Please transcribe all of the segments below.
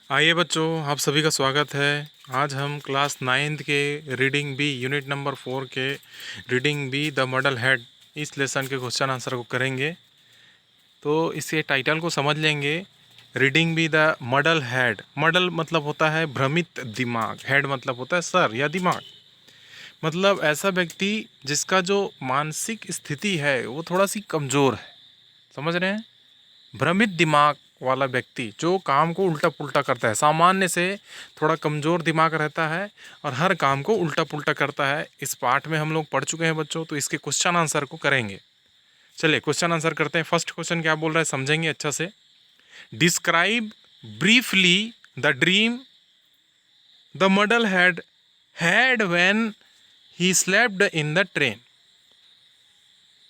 आइए बच्चों, आप सभी का स्वागत है। आज हम क्लास 9th के रीडिंग बी यूनिट नंबर 4 के reading be the model head इस लेसन के क्वेश्चन आंसर को करेंगे। तो इसके टाइटल को समझ लेंगे। Reading be the model head. Model मतलब होता है भ्रमित दिमाग, हेड मतलब होता है सर या दिमाग। मतलब ऐसा व्यक्ति जिसका जो मानसिक स्थिति है वो थोड़ा सी कमज़ोर है। समझ रहे हैं? भ्रमित दिमाग वाला व्यक्ति जो काम को उल्टा पुल्टा करता है, सामान्य से थोड़ा कमज़ोर दिमाग रहता है और हर काम को उल्टा पुल्टा करता है। इस पाठ में हम लोग पढ़ चुके हैं बच्चों, तो इसके क्वेश्चन आंसर को करेंगे। चलिए क्वेश्चन आंसर करते हैं। फर्स्ट क्वेश्चन क्या बोल रहा है समझेंगे अच्छा से। Describe briefly the dream the model had when he slept in the train.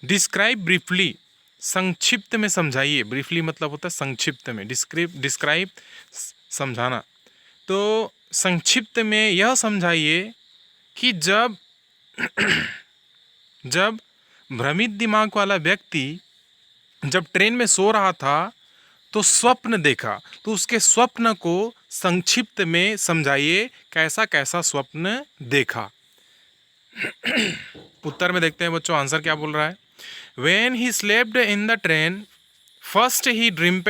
Describe briefly, संक्षिप्त में समझाइए। ब्रीफली मतलब होता है संक्षिप्त में। डिस्क्राइब समझाना। तो संक्षिप्त में यह समझाइए कि जब भ्रमित दिमाग वाला व्यक्ति जब ट्रेन में सो रहा था तो स्वप्न देखा। तो उसके स्वप्न को संक्षिप्त में समझाइए, कैसा कैसा स्वप्न देखा। उत्तर में देखते हैं बच्चों आंसर क्या बोल रहा है। When he slept in the train, first he dreamt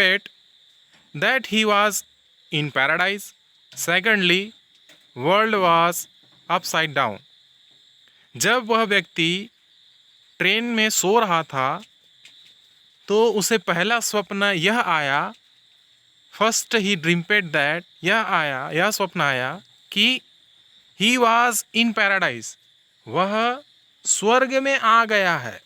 that he was in paradise. Secondly, world was upside down. जब वह व्यक्ति ट्रेन में सो रहा था तो उसे पहला स्वप्न यह आया। फर्स्ट ही ड्रीम्पेड दैट, यह स्वप्न आया कि ही वॉज इन पैराडाइज, वह स्वर्ग में आ गया है,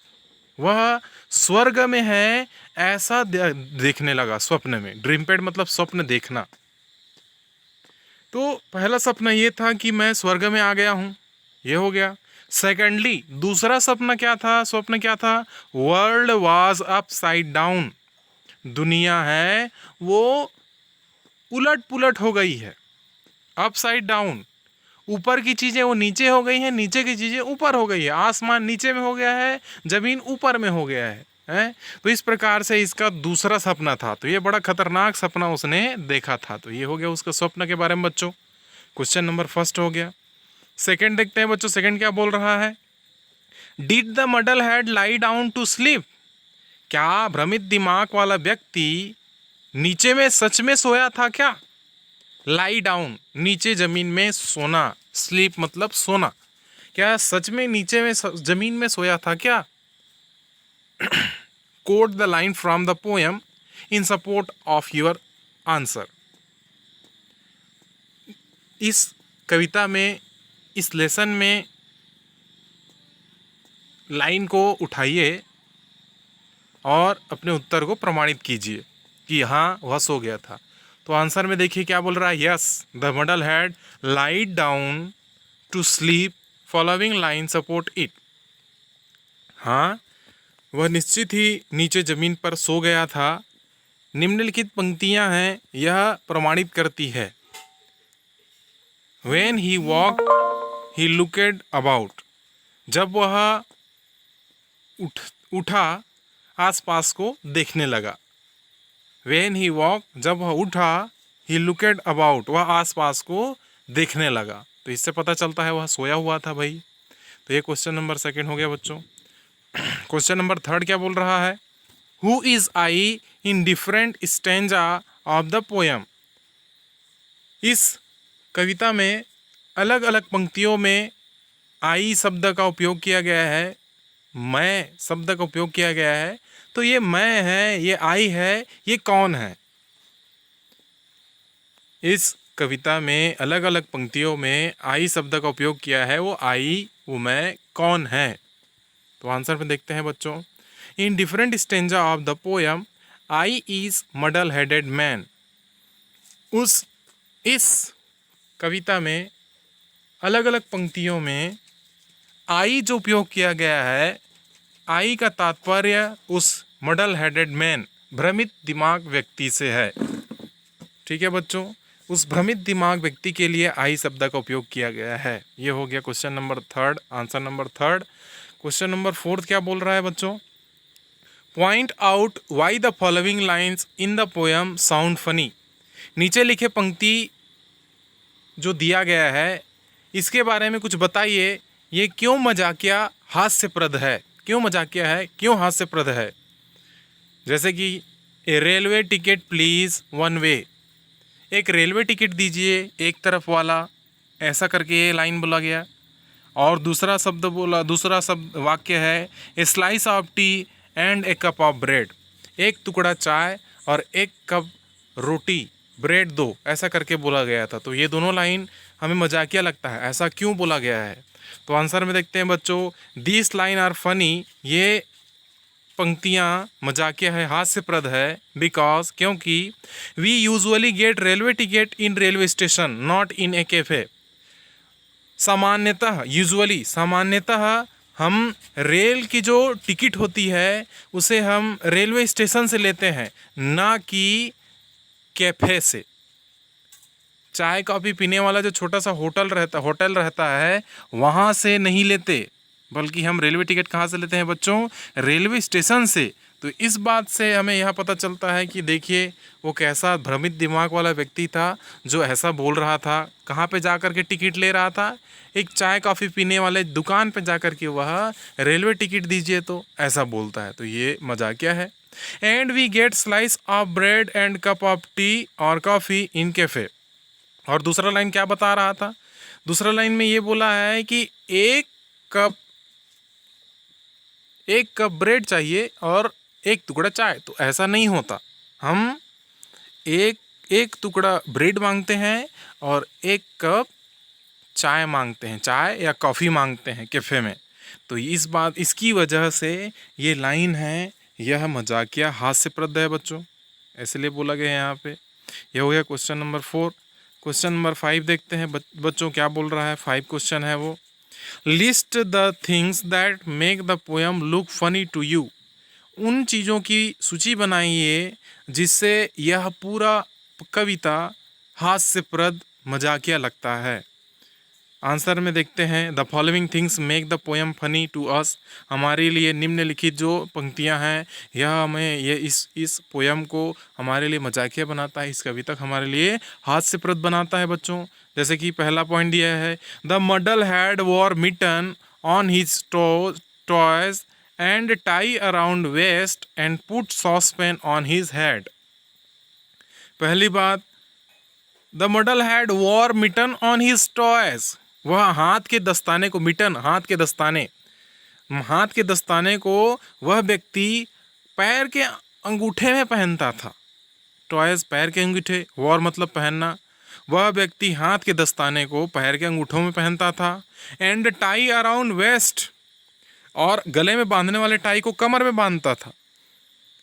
वह स्वर्ग में है, ऐसा देखने लगा स्वप्न में। ड्रीमपेड मतलब स्वप्न देखना। तो पहला सपना ये था कि मैं स्वर्ग में आ गया हूँ, ये हो गया। सेकेंडली दूसरा सपना क्या था, स्वप्न क्या था? वर्ल्ड वाज अपसाइड डाउन, दुनिया है वो उलट पुलट हो गई है। अपसाइड डाउन, ऊपर की चीज़ें वो नीचे हो गई हैं, नीचे की चीज़ें ऊपर हो गई है। आसमान नीचे में हो गया है, ज़मीन ऊपर में हो गया है, हैं? तो इस प्रकार से इसका दूसरा सपना था। तो ये बड़ा खतरनाक सपना उसने देखा था। तो ये हो गया उसका स्वप्न के बारे में बच्चों। क्वेश्चन नंबर फर्स्ट हो गया। सेकंड देखते हैं बच्चों, सेकंड क्या बोल रहा है। Did the model had lie down to sleep. क्या भ्रमित दिमाग वाला व्यक्ति नीचे में सच में सोया था क्या? लाई डाउन, नीचे जमीन में सोना। स्लीप मतलब सोना। क्या सच में नीचे में जमीन में सोया था क्या? Quote the line from the poem in support of your answer. इस कविता में, इस लेसन में लाइन को उठाइए और अपने उत्तर को प्रमाणित कीजिए कि हाँ वह सो गया था। तो आंसर में देखिए क्या बोल रहा है। Yes, the model had lied down to sleep, following line support it. हाँ, वह निश्चित ही नीचे ज़मीन पर सो गया था। निम्नलिखित पंक्तियाँ हैं, यह प्रमाणित करती है। When he walked, he looked about. जब वह उठा आसपास को देखने लगा। When he walked, जब वह उठा, he looked about, वह आसपास को देखने लगा। तो इससे पता चलता है वह सोया हुआ था भाई। तो ये क्वेश्चन नंबर सेकंड हो गया बच्चों। क्वेश्चन नंबर थर्ड क्या बोल रहा है। Who is I in different stanza of the poem. इस कविता में अलग अलग पंक्तियों में आई शब्द का उपयोग किया गया है, मैं शब्द का उपयोग किया गया है। तो ये मैं है, ये आई है, ये कौन है? इस कविता में अलग अलग पंक्तियों में आई शब्द का उपयोग किया है, वो आई, वो मैं कौन है? तो आंसर में देखते हैं बच्चों। In different stanza of the poem I is model headed man. इस कविता में अलग अलग पंक्तियों में आई जो उपयोग किया गया है, आई का तात्पर्य उस मॉडल हेडेड मैन, भ्रमित दिमाग व्यक्ति से है। ठीक है बच्चों, उस भ्रमित दिमाग व्यक्ति के लिए आई शब्द का उपयोग किया गया है। ये हो गया question number third, answer number third. Question number fourth क्या बोल रहा है बच्चों। Point out why the following lines in the poem sound funny. नीचे लिखे पंक्ति जो दिया गया है इसके बारे में कुछ बताइए, ये क्यों मजाकिया हास्यप्रद है, क्यों मजाकिया है, क्यों हास्यप्रद है। जैसे कि a railway ticket please one way, एक रेलवे टिकट दीजिए एक तरफ वाला, ऐसा करके ये लाइन बोला गया। और दूसरा शब्द वाक्य है a slice of tea and a cup of bread, एक टुकड़ा चाय और एक कप रोटी ब्रेड दो, ऐसा करके बोला गया था। तो ये दोनों लाइन हमें मजाकिया लगता है, ऐसा क्यों बोला गया है। तो आंसर में देखते हैं बच्चों, दिस लाइन आर फनी, ये पंक्तियाँ मजाकिया है, हास्यप्रद है। बिकॉज, क्योंकि we usually get railway ticket in railway station not in a cafe. सामान्यतः हम रेल की जो टिकट होती है उसे हम रेलवे स्टेशन से लेते हैं, ना कि कैफ़े से। चाय कॉफ़ी पीने वाला जो छोटा सा होटल रहता है वहाँ से नहीं लेते, बल्कि हम रेलवे टिकट कहाँ से लेते हैं बच्चों, रेलवे स्टेशन से। तो इस बात से हमें यह पता चलता है कि देखिए वो कैसा भ्रमित दिमाग वाला व्यक्ति था जो ऐसा बोल रहा था। कहाँ पे जा कर के टिकट ले रहा था, एक चाय कॉफ़ी पीने वाले दुकान पे जा कर के वह रेलवे टिकट दीजिए तो ऐसा बोलता है। तो ये मजाकिया है। And we get slice of bread and cup of tea और कॉफ़ी इन कैफ़े। और दूसरा लाइन क्या बता रहा था, दूसरा लाइन में ये बोला है कि एक कप ब्रेड चाहिए और एक टुकड़ा चाय। तो ऐसा नहीं होता, हम एक टुकड़ा ब्रेड मांगते हैं और एक कप चाय मांगते हैं, चाय या कॉफ़ी मांगते हैं कैफ़े में। तो इसकी वजह से ये लाइन है, यह मजाकिया हास्यप्रद है बच्चों, इसलिए बोला गया है यहाँ पे। यह हो गया क्वेश्चन नंबर 4। क्वेश्चन नंबर 5 देखते हैं बच्चों क्या बोल रहा है। 5 क्वेश्चन है वो, list the things that make the poem look funny to you. उन चीज़ों की सूची बनाइए जिससे यह पूरा कविता हास्यप्रद मजाकिया लगता है। आंसर में देखते हैं, the following things make the poem funny to us. हमारे लिए निम्नलिखित जो पंक्तियां हैं यह हमें इस पोएम को हमारे लिए मजाकिया बनाता है, इस कविता को हमारे लिए हास्यप्रद बनाता है बच्चों। जैसे कि पहला पॉइंट दिया है, the muddle had warm mitten on his toys and tie around waist and put saucepan on his head. पहली बात, the muddle had warm mitten on his toys, वह हाथ के दस्ताने को, मिटन हाथ के दस्ताने को वह व्यक्ति पैर के अंगूठे में पहनता था। टॉयज पैर के अंगूठे, वॉर मतलब पहनना, वह व्यक्ति हाथ के दस्ताने को पैर के अंगूठों में पहनता था। एंड टाई अराउंड वेस्ट, और गले में बांधने वाले टाई को कमर में बांधता था।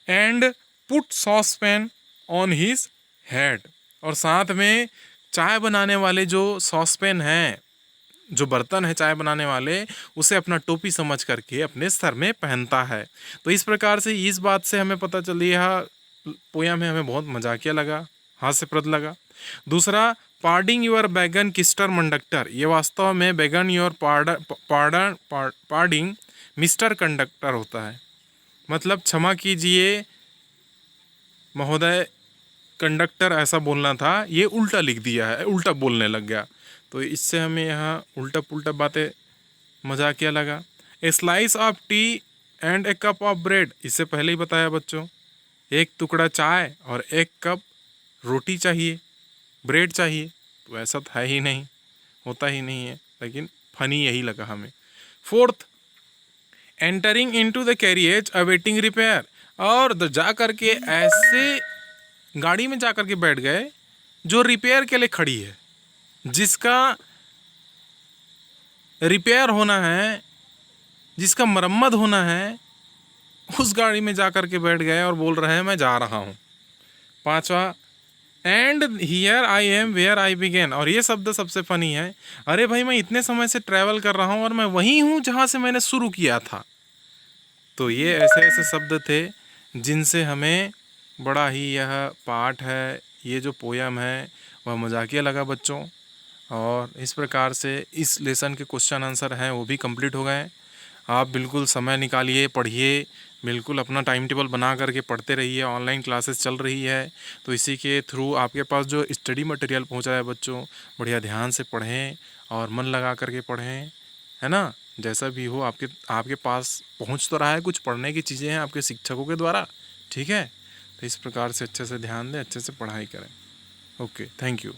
And put saucepan on his head, और साथ में चाय बनाने वाले जो सॉसपेन हैं, जो बर्तन है चाय बनाने वाले, उसे अपना टोपी समझ करके अपने सर में पहनता है। तो इस प्रकार से इस बात से हमें पता चली यह पोयम है हमें बहुत मजाकिया लगा, हास्यप्रद लगा। दूसरा, पार्डिंग योर बैगन किस्टर कंडक्टर, ये वास्तव में बैगन योर पार्डिंग मिस्टर कंडक्टर होता है, मतलब क्षमा कीजिए महोदय कंडक्टर ऐसा बोलना था, ये उल्टा लिख दिया है, उल्टा बोलने लग गया। तो इससे हमें यहाँ उल्टा पुल्टा बातें मजाकिया लगा। A slice of tea and a cup of bread, इससे पहले ही बताया बच्चों, एक टुकड़ा चाय और एक कप रोटी चाहिए, ब्रेड चाहिए। तो ऐसा था ही नहीं, होता ही नहीं है, लेकिन फनी यही लगा हमें। Fourth, entering into the carriage awaiting repair, और जा कर के ऐसे गाड़ी में जा कर के बैठ गए जो रिपेयर के लिए खड़ी है, जिसका रिपेयर होना है, जिसका मरम्मत होना है, उस गाड़ी में जा कर के बैठ गए और बोल रहे हैं मैं जा रहा हूँ। पांचवा, and here I am where I begin, और ये शब्द सबसे फनी है। अरे भाई, मैं इतने समय से ट्रैवल कर रहा हूँ और मैं वहीं हूँ जहाँ से मैंने शुरू किया था। तो ये ऐसे ऐसे शब्द थे जिनसे हमें बड़ा ही यह पाठ है, ये जो पोयम है वह मजाकिया लगा बच्चों। और इस प्रकार से इस लेसन के क्वेश्चन आंसर हैं वो भी कंप्लीट हो गए। आप बिल्कुल समय निकालिए, पढ़िए, बिल्कुल अपना टाइम टेबल बना करके पढ़ते रहिए। ऑनलाइन क्लासेस चल रही है तो इसी के थ्रू आपके पास जो स्टडी मटेरियल पहुंच रहा है बच्चों, बढ़िया ध्यान से पढ़ें और मन लगा करके पढ़ें, है ना। जैसा भी हो आपके आपके पास पहुंच तो रहा है, कुछ पढ़ने की चीज़ें हैं आपके शिक्षकों के द्वारा, ठीक है। तो इस प्रकार से अच्छे से ध्यान दें, अच्छे से पढ़ाई करें। Okay, thank you.